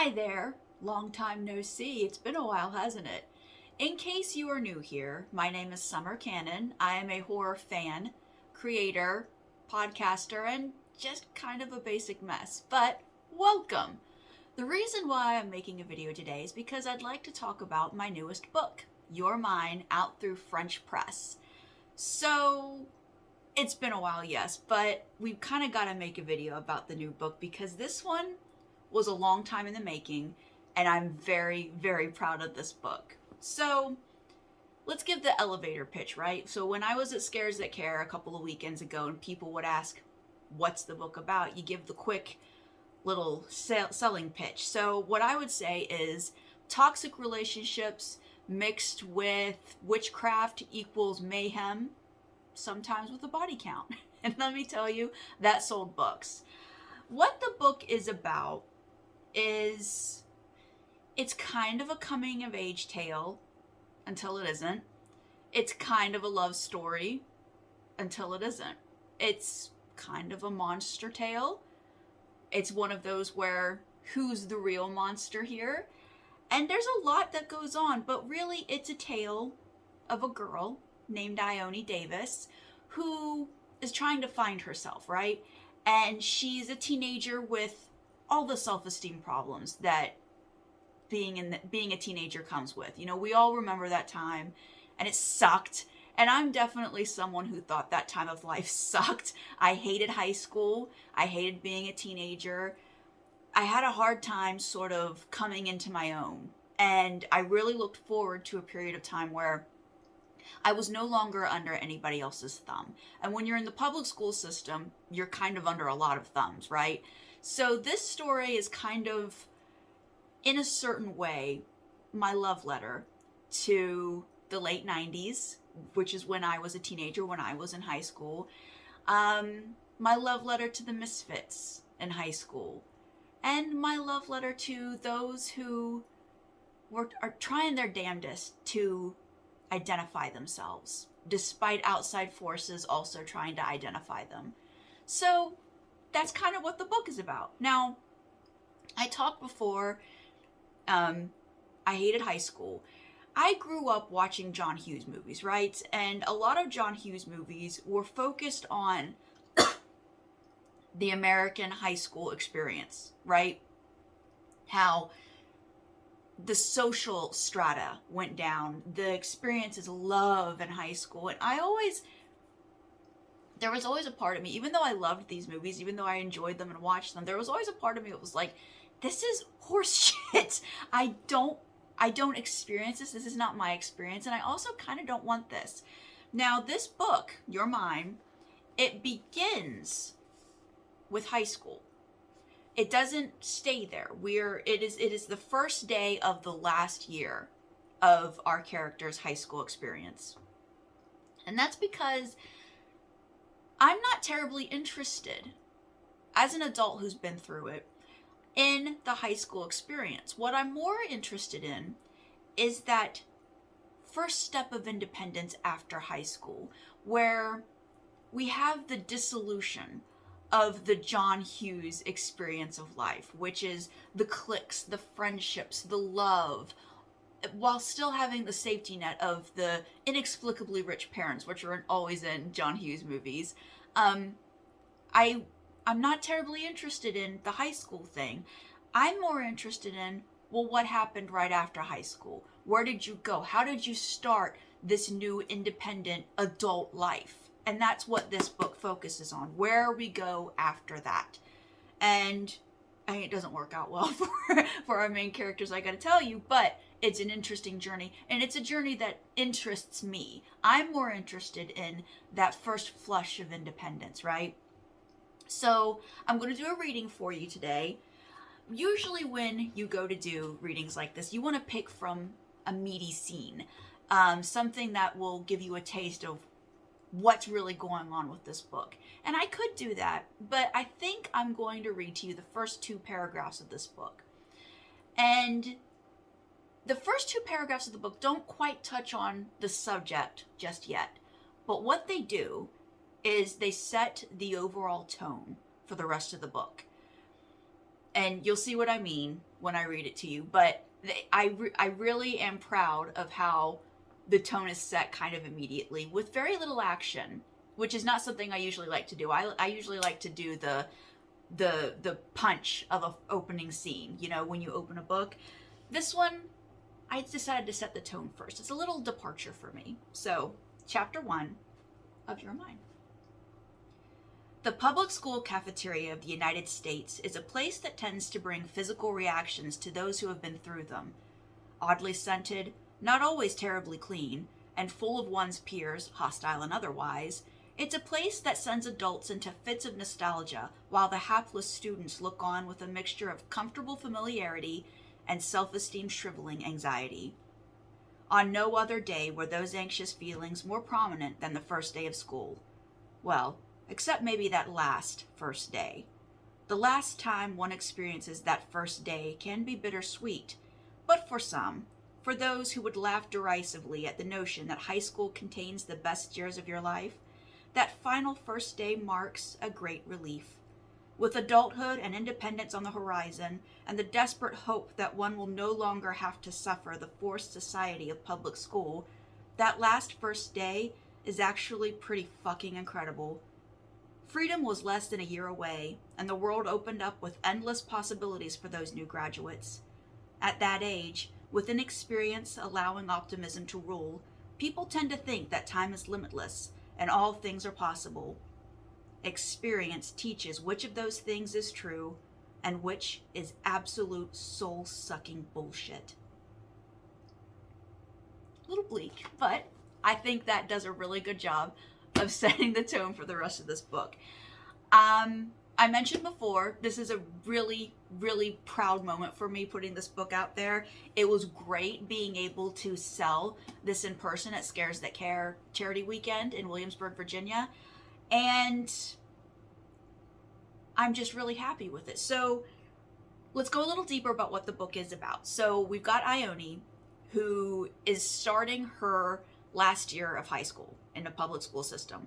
Hi there, long time no see. It's been a while, hasn't it? In case you are new here, my name is Summer Cannon. I am a horror fan, creator, podcaster, and just kind of a basic mess. But welcome! The reason why I'm making a video today is because I'd like to talk about my newest book, Your Mine, out through French Press. So, it's been a while, yes, but we've kind of got to make a video about the new book because this one was a long time in the making, and I'm very, very proud of this book. So, let's give the elevator pitch, right? So when I was at Scares That Care a couple of weekends ago and people would ask, what's the book about? You give the quick little selling pitch. So what I would say is toxic relationships mixed with witchcraft equals mayhem, sometimes with a body count. And let me tell you, that sold books. What the book is about is it's kind of a coming of age tale until it isn't. It's kind of a love story until it isn't. It's kind of a monster tale. It's one of those where who's the real monster here? And there's a lot that goes on, but really it's a tale of a girl named Ione Davis who is trying to find herself, right? And she's a teenager with all the self-esteem problems that being a teenager comes with. You know, we all remember that time, and it sucked. And I'm definitely someone who thought that time of life sucked. I hated high school. I hated being a teenager. I had a hard time sort of coming into my own. And I really looked forward to a period of time where I was no longer under anybody else's thumb. And when you're in the public school system, you're kind of under a lot of thumbs, right? So this story is kind of, in a certain way, my love letter to the late 90s, which is when I was a teenager, when I was in high school. My love letter to the misfits in high school. And my love letter to those who are trying their damnedest to identify themselves, despite outside forces also trying to identify them. So that's kind of what the book is about. Now, I talked before, I hated high school. I grew up watching John Hughes movies, right? And a lot of John Hughes movies were focused on the American high school experience, right? How the social strata went down, the experiences of love in high school. And there was always a part of me, even though I loved these movies, even though I enjoyed them and watched them, there was always a part of me that was like, this is horse shit. I don't experience this. This is not my experience. And I also kind of don't want this. Now, this book, Your Mine, it begins with high school. It doesn't stay there. It is the first day of the last year of our character's high school experience. And that's because I'm not terribly interested, as an adult who's been through it, in the high school experience. What I'm more interested in is that first step of independence after high school, where we have the dissolution of the John Hughes experience of life, which is the cliques, the friendships, the love, while still having the safety net of the inexplicably rich parents, which are always in John Hughes movies. I'm not terribly interested in the high school thing. I'm more interested in, well, what happened right after high school? Where did you go? How did you start this new independent adult life? And that's what this book focuses on, where we go after that. And I mean, it doesn't work out well for our main characters, I gotta tell you, but it's an interesting journey, and it's a journey that interests me. I'm more interested in that first flush of independence, right? So I'm going to do a reading for you today. Usually when you go to do readings like this, you want to pick from a meaty scene, something that will give you a taste of what's really going on with this book. And I could do that, but I think I'm going to read to you the first 2 paragraphs of this book. And the first 2 paragraphs of the book don't quite touch on the subject just yet, but what they do is they set the overall tone for the rest of the book. And you'll see what I mean when I read it to you. But I really am proud of how the tone is set kind of immediately with very little action, which is not something I usually like to do. I usually like to do the punch of an opening scene, you know, when you open a book. This one, I decided to set the tone first. It's a little departure for me. So, chapter 1 of Your Mind. The public school cafeteria of the United States is a place that tends to bring physical reactions to those who have been through them. Oddly scented, not always terribly clean, and full of one's peers, hostile and otherwise, it's a place that sends adults into fits of nostalgia while the hapless students look on with a mixture of comfortable familiarity and self-esteem shriveling anxiety. On no other day were those anxious feelings more prominent than the first day of school. Well, except maybe that last first day. The last time one experiences that first day can be bittersweet, but for some, for those who would laugh derisively at the notion that high school contains the best years of your life, that final first day marks a great relief. With adulthood and independence on the horizon, and the desperate hope that one will no longer have to suffer the forced society of public school, that last first day is actually pretty fucking incredible. Freedom was less than a year away, and the world opened up with endless possibilities for those new graduates. At that age, with inexperience allowing optimism to rule, people tend to think that time is limitless and all things are possible. Experience teaches which of those things is true and which is absolute soul-sucking bullshit. A little bleak, but I think that does a really good job of setting the tone for the rest of this book. I mentioned before, this is a really, really proud moment for me putting this book out there. It was great being able to sell this in person at Scares That Care charity weekend in Williamsburg, Virginia. And I'm just really happy with it. So let's go a little deeper about what the book is about. So we've got Ione, who is starting her last year of high school in the public school system.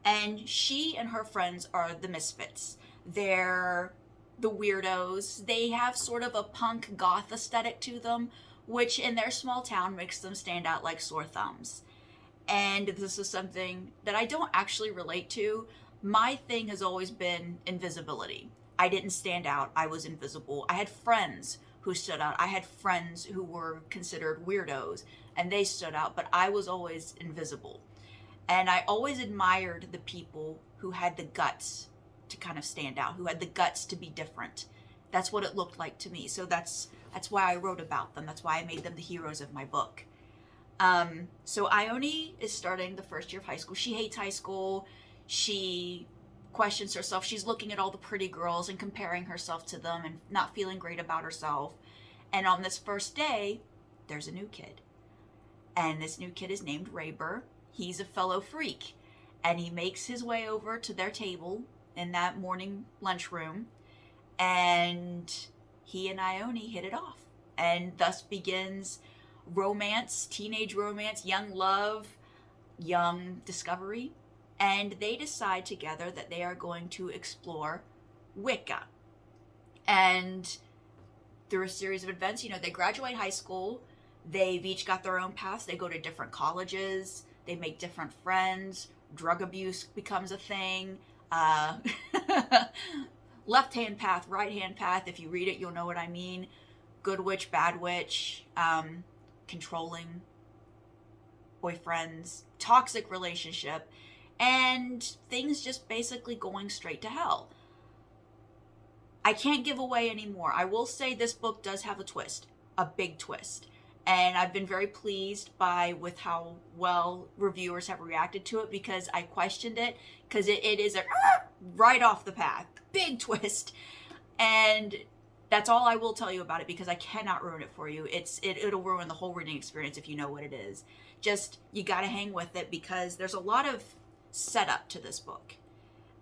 And she and her friends are the misfits. They're the weirdos. They have sort of a punk goth aesthetic to them, which in their small town makes them stand out like sore thumbs. And this is something that I don't actually relate to. My thing has always been invisibility. I didn't stand out. I was invisible. I had friends who stood out. I had friends who were considered weirdos, and they stood out, but I was always invisible. And I always admired the people who had the guts to kind of stand out, who had the guts to be different. That's what it looked like to me. So that's why I wrote about them. That's why I made them the heroes of my book. So Ione is starting the first year of high school. She hates high school. She questions herself. She's looking at all the pretty girls and comparing herself to them and not feeling great about herself. And on this first day, there's a new kid. And this new kid is named Rayber. He's a fellow freak. And he makes his way over to their table in that morning lunchroom. And he and Ione hit it off. And thus begins romance, teenage romance, young love, young discovery. And they decide together that they are going to explore Wicca. And through a series of events, you know, they graduate high school. They've each got their own paths. They go to different colleges. They make different friends. Drug abuse becomes a thing. Left-hand path, right-hand path. If you read it, you'll know what I mean. Good witch, bad witch. Controlling boyfriends. Toxic relationship. And things just basically going straight to hell. I can't give away any more. I will say this book does have a twist. A big twist. And I've been very pleased with how well reviewers have reacted to it, because I questioned it, because it is a right off the path, big twist. And that's all I will tell you about it, because I cannot ruin it for you. It'll ruin the whole reading experience if you know what it is. Just, you gotta hang with it, because there's a lot of setup to this book.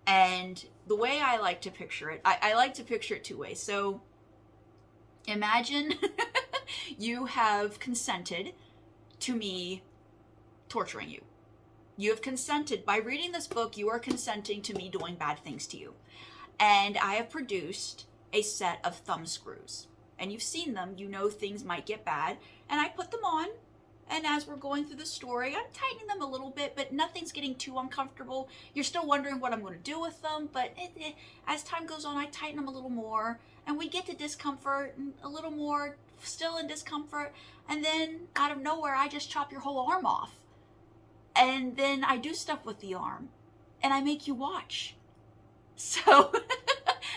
And the way I like to picture it, I like to picture it two ways. So imagine you have consented to me torturing you. You have consented. By reading this book, you are consenting to me doing bad things to you. And I have produced a set of thumb screws. And you've seen them, you know things might get bad. And I put them on, and as we're going through the story, I'm tightening them a little bit, but nothing's getting too uncomfortable. You're still wondering what I'm going to do with them, but as time goes on, I tighten them a little more, and we get to discomfort, and a little more, still in discomfort, and then out of nowhere, I just chop your whole arm off. And then I do stuff with the arm, and I make you watch. So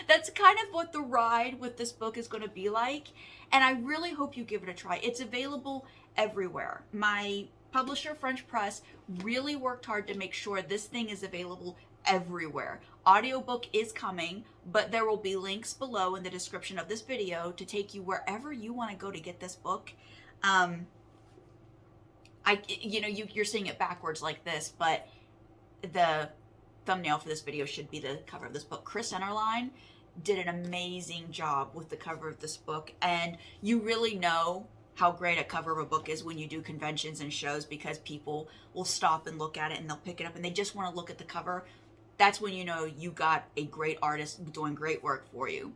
that's kind of what the ride with this book is going to be like, and I really hope you give it a try. It's available everywhere. My publisher, French Press, really worked hard to make sure this thing is available everywhere. Audiobook is coming, but there will be links below in the description of this video to take you wherever you want to go to get this book. You're seeing it backwards like this, but the thumbnail for this video should be the cover of this book. Chris Enterline did an amazing job with the cover of this book, and you really know how great a cover of a book is when you do conventions and shows, because people will stop and look at it and they'll pick it up and they just want to look at the cover. That's when you know you got a great artist doing great work for you.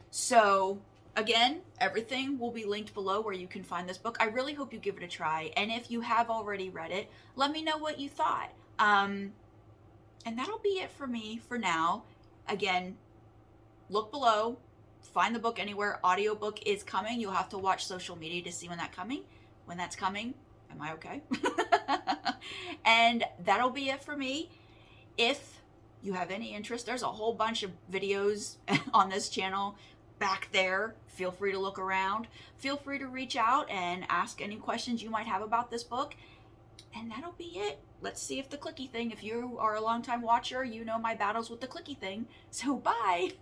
So again, everything will be linked below where you can find this book. I really hope you give it a try, and if you have already read it, let me know what you thought. And that'll be it for me for now. Again, look below, find the book anywhere. Audiobook is coming. You'll have to watch social media to see when that's coming. Am I okay? And that'll be it for me. If you have any interest, there's a whole bunch of videos on this channel back there. Feel free to look around. Feel free to reach out and ask any questions you might have about this book. And that'll be it. Let's see if the clicky thing, if you are a longtime watcher, you know my battles with the clicky thing. So bye.